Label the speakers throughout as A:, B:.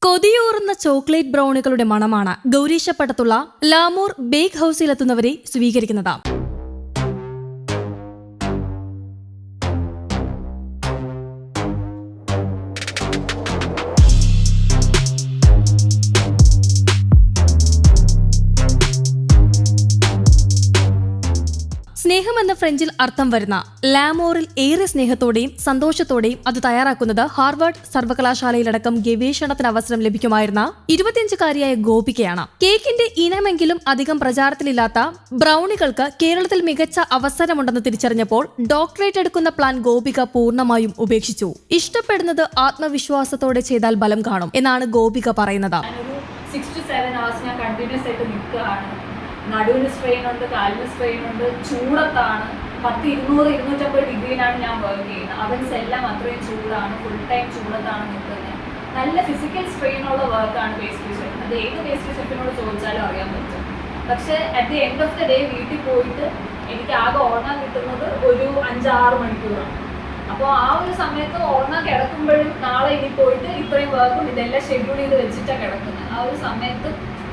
A: കൊതിയൂറുന്ന chocolate ബ്രൗണികളുടെ മണമാണ് ഗൗരീശപ്പട്ടത്തുള്ള ലാമൂർ bake ഹൌസിലെത്തുന്നവരെ സ്വീകരിക്കുന്നത്. സ്നേഹമെന്ന ഫ്രഞ്ചിൽ അർത്ഥം വരുന്ന ലാമോറിൽ ഏറെ സ്നേഹത്തോടെയും സന്തോഷത്തോടെയും അത് തയ്യാറാക്കുന്നത് ഹാർവാർഡ് സർവകലാശാലയിലടക്കം ഗവേഷണത്തിന് അവസരം ലഭിക്കുമായിരുന്ന 25-കാരിയായ ഗോപികയാണ്. കേക്കിന്റെ ഇനമെങ്കിലും അധികം പ്രചാരത്തിലില്ലാത്ത ബ്രൗണികൾക്ക് കേരളത്തിൽ മികച്ച അവസരമുണ്ടെന്ന് തിരിച്ചറിഞ്ഞപ്പോൾ ഡോക്ടറേറ്റ് എടുക്കുന്ന പ്ലാൻ ഗോപിക പൂർണ്ണമായും ഉപേക്ഷിച്ചു. ഇഷ്ടപ്പെടുന്നത് ആത്മവിശ്വാസത്തോടെ ചെയ്താൽ ബലം കാണും എന്നാണ് ഗോപിക പറയുന്നത്.
B: 6 to 7 hours ഞാൻ കണ്ടിന്യൂസ് ആയിട്ട് നിൽക്കുകയാണ്. നടുവിന് സ്ട്രെയിൻ ഉണ്ട്, കാലിന് സ്ട്രെയിൻ ഉണ്ട്, ചൂടത്താണ്. 200-250 ഡിഗ്രിയിലാണ് ഞാൻ വർക്ക് ചെയ്യുന്നത്. അവൻസ് എല്ലാം അത്രയും ചൂടാണ്, ഫുൾ ടൈം ചൂടത്താണ് നിൽക്കുന്നത്. നല്ല ഫിസിക്കൽ സ്ട്രെയിൻ ഉള്ള വർക്കാണ് പേസ്ട്രി ഷെഫ്. അത് ഏത് പേസ്ട്രി ഷെഫിനോട് ചോദിച്ചാലും അറിയാൻ പറ്റും. പക്ഷെ at the end of the day വീട്ടിൽ പോയിട്ട് എനിക്ക് ആകെ ഉറങ്ങാൻ കിട്ടുന്നത് ഒരു 5-6 മണിക്കൂറാണ്. അപ്പോൾ ആ ഒരു സമയത്ത് ഉറങ്ങാൻ കിടക്കുമ്പോഴും നാളെ ഇനി പോയിട്ട് ഇത്രയും വർക്കും ഇതെല്ലാം ഷെഡ്യൂൾ ചെയ്ത് വെച്ചിട്ടാണ് കിടക്കുന്നത്. ആ ഒരു സമയത്ത്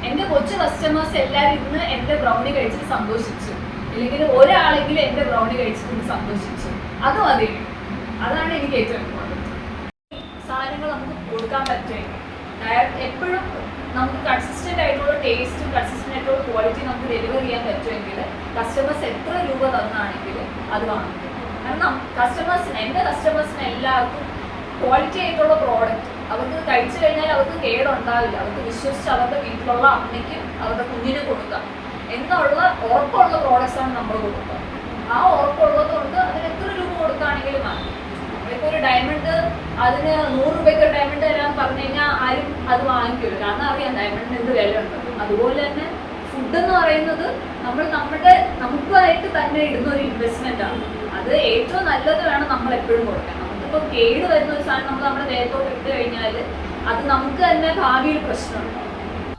B: എൻ്റെ കൊച്ചു കസ്റ്റമേഴ്സ് എല്ലാവരും ഇന്ന് എൻ്റെ ബ്രൗണി കഴിച്ചിട്ട് സന്തോഷിച്ചു, അല്ലെങ്കിൽ ഒരാളെങ്കിലും എൻ്റെ ബ്രൗണി കഴിച്ചിട്ട് സന്തോഷിച്ചു. അത് മതി. അതാണ് എനിക്ക് ഏറ്റവും ഇമ്പോർട്ടൻറ്റ്. സാധനങ്ങൾ നമുക്ക് കൊടുക്കാൻ പറ്റുമെങ്കിൽ എപ്പോഴും നമുക്ക് കൺസിസ്റ്റൻ്റ് ആയിട്ടുള്ള ടേസ്റ്റും കൺസിസ്റ്റൻ്റ് ആയിട്ടുള്ള ക്വാളിറ്റി നമുക്ക് ഡെലിവർ ചെയ്യാൻ പറ്റുമെങ്കിൽ കസ്റ്റമേഴ്സ് എത്ര രൂപ തന്നാണെങ്കിലും അത് വാങ്ങിക്കും. കാരണം എൻ്റെ കസ്റ്റമേഴ്സിന് എല്ലാവർക്കും ക്വാളിറ്റി ആയിട്ടുള്ള പ്രോഡക്റ്റ് അവർക്ക് കഴിച്ചു കഴിഞ്ഞാൽ അവർക്ക് കേടുണ്ടാവില്ല. അവർക്ക് വിശ്വസിച്ച് അവരുടെ വീട്ടിലുള്ള അമ്മയ്ക്കും അവരുടെ കുഞ്ഞിനും കൊടുക്കാം എന്നുള്ള ഉറപ്പുള്ള പ്രോഡക്റ്റ്സാണ് നമ്മൾ കൊടുക്കുക. ആ ഉറപ്പുള്ളത് കൊണ്ട് അതിന് എത്ര രൂപ കൊടുക്കുകയാണെങ്കിലും വാങ്ങും. ഇപ്പോൾ ഒരു ഡയമണ്ട് അതിന് 100 രൂപയ്ക്ക് ഡയമണ്ട് തരാൻ പറഞ്ഞു കഴിഞ്ഞാൽ ആരും അത് വാങ്ങിക്കില്ല. കാരണം അറിയാം ഡയമണ്ടിന് എന്ത് വില ഉണ്ട്. അതുപോലെ തന്നെ ഫുഡ് എന്ന് പറയുന്നത് നമുക്കായിട്ട് തന്നെ ഇടുന്ന ഒരു ഇൻവെസ്റ്റ്മെന്റ് ആണ്. അത് ഏറ്റവും നല്ലത് വേണം നമ്മൾ എപ്പോഴും കൊടുക്കാൻ. നമുക്കിപ്പോൾ കേട് വരുന്ന ഒരു സാധനം നമ്മൾ നമ്മുടെ ദേഹത്തോട്ട് ഇട്ട് കഴിഞ്ഞാൽ അത് നമുക്ക് തന്നെ ഭാവിയിൽ പ്രശ്നമുണ്ട്.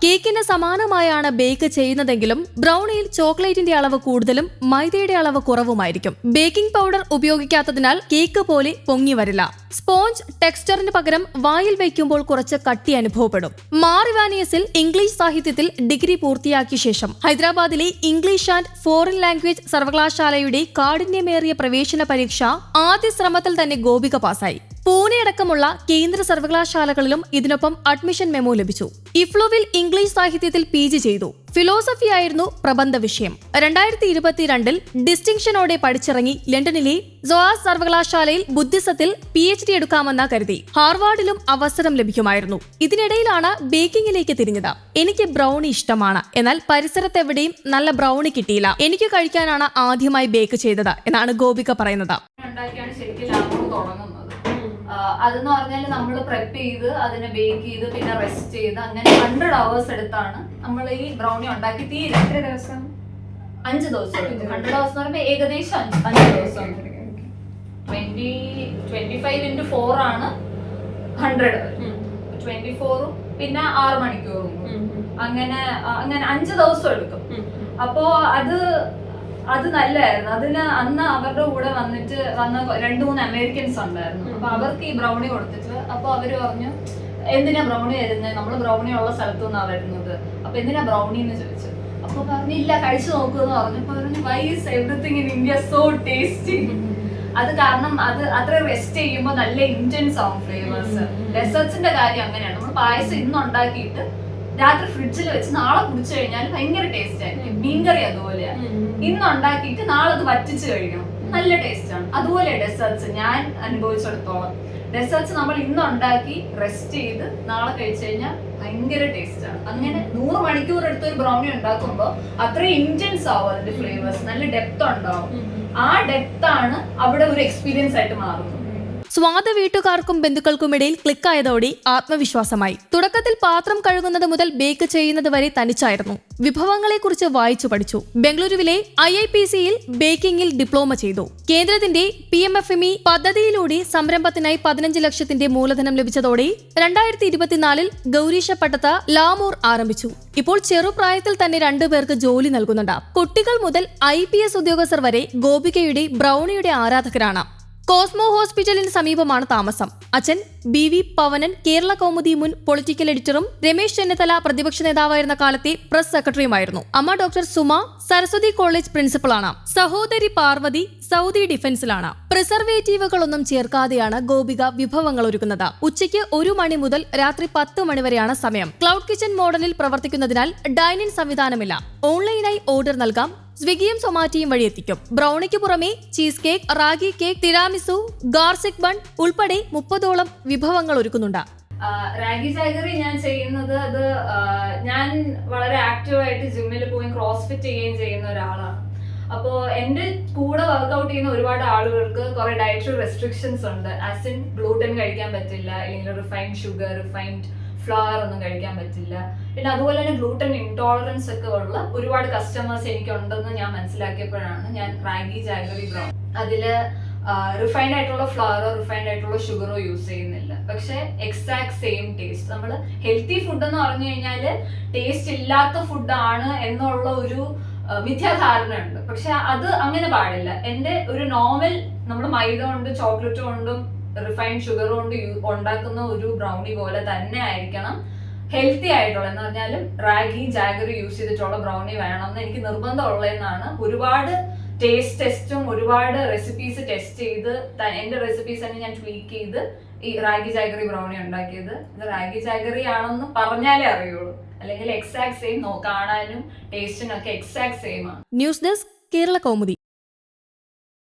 A: കേക്കിന് സമാനമായാണ് ബേക്ക് ചെയ്യുന്നതെങ്കിലും ബ്രൗണിയിൽ ചോക്ലേറ്റിന്റെ അളവ് കൂടുതലും മൈദയുടെ അളവ് കുറവുമായിരിക്കും. ബേക്കിംഗ് പൗഡർ ഉപയോഗിക്കാത്തതിനാൽ കേക്ക് പോലെ പൊങ്ങി വരില്ല. സ്പോഞ്ച് ടെക്സ്ചറിന് പകരം വായിൽ വയ്ക്കുമ്പോൾ കുറച്ച് കട്ടി അനുഭവപ്പെടും. മാറിവാനിയസിൽ ഇംഗ്ലീഷ് സാഹിത്യത്തിൽ ഡിഗ്രി പൂർത്തിയാക്കിയ ശേഷം ഹൈദരാബാദിലെ ഇംഗ്ലീഷ് ആൻഡ് ഫോറിൻ ലാംഗ്വേജ് സർവകലാശാലയുടെ കാഠിന്യമേറിയ പ്രവേശന പരീക്ഷ ആദ്യ ശ്രമത്തിൽ തന്നെ ഗോപിക പാസായി. പൂനെ അടക്കമുള്ള കേന്ദ്ര സർവകലാശാലകളിലും ഇതിനൊപ്പം അഡ്മിഷൻ മെമ്മോ ലഭിച്ചു. ഇഫ്ലുവിൽ ഇംഗ്ലീഷ് സാഹിത്യത്തിൽ PG ചെയ്തു. ഫിലോസഫി ആയിരുന്നു പ്രബന്ധ വിഷയം. 2022 ഡിസ്റ്റിങ്ഷനോടെ പഠിച്ചിറങ്ങി ലണ്ടനിലെ സോആസ് സർവകലാശാലയിൽ ബുദ്ധിസത്തിൽ PhD എടുക്കാമെന്ന കരുതി. ഹാർവാർഡിലും അവസരം ലഭിക്കുമായിരുന്നു. ഇതിനിടയിലാണ് ബേക്കിംഗിലേക്ക് തിരിഞ്ഞത്. എനിക്ക് ബ്രൗണി ഇഷ്ടമാണ്, എന്നാൽ പരിസരത്തെവിടെയും നല്ല ബ്രൗണി കിട്ടിയില്ല. എനിക്ക് കഴിക്കാനാണ് ആദ്യമായി ബേക്ക് ചെയ്തത് എന്നാണ് ഗോപിക പറയുന്നത്.
B: അതെന്ന് പറഞ്ഞാൽ നമ്മൾ പ്രെപ്പ് ചെയ്ത് അതിനെ ബേക്ക് ചെയ്ത് പിന്നെ റെസ്റ്റ് ചെയ്ത് അങ്ങനെ 100 hours എടുത്താണ് നമ്മൾ ഈ ബ്രൗണി ഉണ്ടാക്കി തീരെ. 5 ദിവസം 100 ദിവസം എന്ന് പറയുമ്പോൾ ഏകദേശം 5 ദിവസം. 25 into 4 ആണ് 100. 24ഉം പിന്നെ 6 മണിക്കൂറും അങ്ങനെ 5 ദിവസം എടുക്കും. അപ്പോ അത് നല്ലതായിരുന്നു. അതിന് അന്ന് അവരുടെ കൂടെ വന്ന 2-3 അമേരിക്കൻസ് ഉണ്ടായിരുന്നു. അപ്പൊ അവർക്ക് ഈ ബ്രൗണി കൊടുത്തിട്ട് അപ്പൊ അവര് പറഞ്ഞു എന്തിനാ ബ്രൗണി വരുന്നത്, നമ്മൾ ബ്രൗണി ഉള്ള സ്ഥലത്തു നിന്നാ വരുന്നത്, അപ്പൊ എന്തിനാ ബ്രൗണി എന്ന് ചോദിച്ചു. അപ്പൊ പറഞ്ഞു ഇല്ല കഴിച്ചു നോക്കുമെന്ന് പറഞ്ഞപ്പോ പറഞ്ഞു why is everything in India so tasty. അത് കാരണം അത് അത്ര റെസ്റ്റ് ചെയ്യുമ്പോൾ നല്ല ഇന്റൻസ് ആവും ഫ്ലേവേഴ്സ്. ഡെസേർട്സിന്റെ കാര്യം അങ്ങനെയാണ്. നമ്മൾ പായസം ഇന്ന് ഉണ്ടാക്കിയിട്ട് രാത്രി ഫ്രിഡ്ജിൽ വെച്ച് നാളെ കുടിച്ചു കഴിഞ്ഞാൽ ഭയങ്കര ടേസ്റ്റ് ആയിരിക്കും. മീൻകറി അതുപോലെയാണ്. ഇന്ന് ഉണ്ടാക്കിയിട്ട് നാളെ അത് വറ്റിച്ച് കഴിക്കണം, നല്ല ടേസ്റ്റ് ആണ്. അതുപോലെ ഡെസേർട്സ് ഞാൻ അനുഭവിച്ചിടത്തോളം ഡെസേർട്സ് നമ്മൾ ഇന്ന് ഉണ്ടാക്കി റെസ്റ്റ് ചെയ്ത് നാളെ കഴിച്ചു കഴിഞ്ഞാൽ ഭയങ്കര ടേസ്റ്റ് ആണ്. അങ്ങനെ 100 മണിക്കൂർ എടുത്ത് ഒരു ബ്രൗണി ഉണ്ടാക്കുമ്പോൾ അത്രയും ഇന്റൻസ് ആവും അതിന്റെ ഫ്ലേവേഴ്സ്, നല്ല ഡെപ്ത് ഉണ്ടാവും. ആ ഡെപ്ത് ആണ് അവിടെ ഒരു എക്സ്പീരിയൻസ് ആയിട്ട് മാറുന്നത്.
A: സ്വാദ് വീട്ടുകാർക്കും ബന്ധുക്കൾക്കുമിടയിൽ ക്ലിക്കായതോടെ ആത്മവിശ്വാസമായി. തുടക്കത്തിൽ പാത്രം കഴുകുന്നത് മുതൽ ബേക്ക് ചെയ്യുന്നത് വരെ തനിച്ചായിരുന്നു. വിഭവങ്ങളെക്കുറിച്ച് വായിച്ചു പഠിച്ചു. ബംഗളൂരുവിലെ IIPCയിൽ ബേക്കിംഗിൽ ഡിപ്ലോമ ചെയ്തു. കേന്ദ്രത്തിന്റെ PMFME പദ്ധതിയിലൂടെ സംരംഭത്തിനായി 15 ലക്ഷത്തിന്റെ മൂലധനം ലഭിച്ചതോടെ 2024 ഗൗരീശപ്പട്ടത്ത് ലാമൂർ ആരംഭിച്ചു. ഇപ്പോൾ ചെറുപ്രായത്തിൽ തന്നെ 2 പേർക്ക് ജോലി നൽകുന്നുണ്ട്. കുട്ടികൾ മുതൽ IPS ഉദ്യോഗസ്ഥർ വരെ ഗോപികയുടെ ബ്രൗണിയുടെ ആരാധകരാണ്. കോസ്മോ ഹോസ്പിറ്റലിന് സമീപമാണ് താമസം. അച്ഛൻ BV പവനൻ കേരള കൗമുദി മുൻ പൊളിറ്റിക്കൽ എഡിറ്ററും രമേശ് ചെന്നിത്തല പ്രതിപക്ഷ നേതാവായിരുന്ന കാലത്തെ പ്രസ് സെക്രട്ടറിയുമായിരുന്നു. അമ്മ ഡോക്ടർ സുമ സരസ്വതി കോളേജ് പ്രിൻസിപ്പളാണ്. സഹോദരി പാർവതി സൗദി ഡിഫൻസിലാണ്. പ്രിസർവേറ്റീവുകളൊന്നും ചേർക്കാതെയാണ് ഗോപിക വിഭവങ്ങൾ ഒരുക്കുന്നത്. ഉച്ചയ്ക്ക് 1 മണി മുതൽ രാത്രി 10 മണി വരെയാണ് സമയം. ക്ലൗഡ് കിച്ചൺ മോഡലിൽ പ്രവർത്തിക്കുന്നതിനാൽ ഡൈനിങ് സംവിധാനമില്ല. ഓൺലൈനായി ഓർഡർ നൽകാം. സ്വിഗ്ഗിയും സൊമാറ്റോയും വഴി എത്തിക്കും. ബ്രൗണിക്ക് പുറമെ cheese cake, ragi cake, tiramisu, garlic bun ഉൾപ്പെടെ 30ഓളം വിഭവങ്ങൾ ഒരുക്കുന്നുണ്ട്.
B: റാഗി ജാഗറി ഞാൻ ചെയ്യുന്നത് അത് ഞാൻ വളരെ ആക്റ്റീവായിട്ട് ജിമ്മിൽ പോയി ക്രോസ് ഫിറ്റ് ചെയ്യുകയും ചെയ്യുന്ന ഒരാളാണ്. അപ്പോൾ എൻ്റെ കൂടെ വർക്ക്ഔട്ട് ചെയ്യുന്ന ഒരുപാട് ആളുകൾക്ക് കുറെ ഡയറ്ററി റെസ്ട്രിക്ഷൻസ് ഉണ്ട്. ആസ് ഇൻ ഗ്ലൂട്ടൻ കഴിക്കാൻ പറ്റില്ല, അല്ലെങ്കിൽ റിഫൈൻഡ് ഷുഗർ, റിഫൈൻഡ് ഫ്ലവർ ഒന്നും കഴിക്കാൻ പറ്റില്ല. പിന്നെ അതുപോലെ തന്നെ ഗ്ലൂട്ടൻ ഇൻടോളറൻസ് ഒക്കെ ഉള്ള ഒരുപാട് കസ്റ്റമേഴ്സ് എനിക്കുണ്ടെന്ന് ഞാൻ മനസ്സിലാക്കിയപ്പോഴാണ് ഞാൻ റാഗി ജാഗറി ബ്രൗൺ അതില് റിഫൈൻഡ് ആയിട്ടുള്ള ഫ്ലവറോ റിഫൈൻഡ് ആയിട്ടുള്ള ഷുഗറോ യൂസ് ചെയ്യുന്നില്ല. പക്ഷെ എക്സാക്ട് സെയിം ടേസ്റ്റ്. നമ്മൾ ഹെൽത്തി ഫുഡ് എന്ന് പറഞ്ഞു കഴിഞ്ഞാൽ ടേസ്റ്റ് ഇല്ലാത്ത ഫുഡാണ് എന്നുള്ള ഒരു മിഥ്യാധാരണ ഉണ്ട്. പക്ഷെ അത് അങ്ങനെ പാടില്ല. എൻ്റെ ഒരു നോർമൽ നമ്മൾ മൈദ കൊണ്ട് ചോക്ലേറ്റ് കൊണ്ടും റിഫൈൻഡ് ഷുഗർ കൊണ്ട് ഉണ്ടാക്കുന്ന ഒരു ബ്രൗണി പോലെ തന്നെ ആയിരിക്കണം ഹെൽത്തി ആയിട്ടുള്ള, എന്ന് പറഞ്ഞാലും റാഗി ജാഗറി യൂസ് ചെയ്തിട്ടുള്ള ബ്രൗണി വേണം എന്ന് എനിക്ക് നിർബന്ധമുള്ളതെന്നാണ്. ഒരുപാട് ടേസ്റ്റ് ടെസ്റ്റും ഒരുപാട് റെസിപ്പീസ് ടെസ്റ്റ് ചെയ്ത് എൻ്റെ റെസിപ്പീസ് തന്നെ ഞാൻ ട്വീക്ക് ചെയ്ത് ഈ റാഗി ജാഗറി ബ്രൗണി ഉണ്ടാക്കിയത്. ഇത് റാഗി ജാഗറി ആണെന്ന് പറഞ്ഞാലേ അറിയുള്ളൂ, അല്ലെങ്കിൽ എക്സാക്ട് സെയിം കാണാനും ടേസ്റ്റിനും ഒക്കെ എക്സാക്ട് സെയിം ആണ്.
A: News desk Kerala Kaumudi.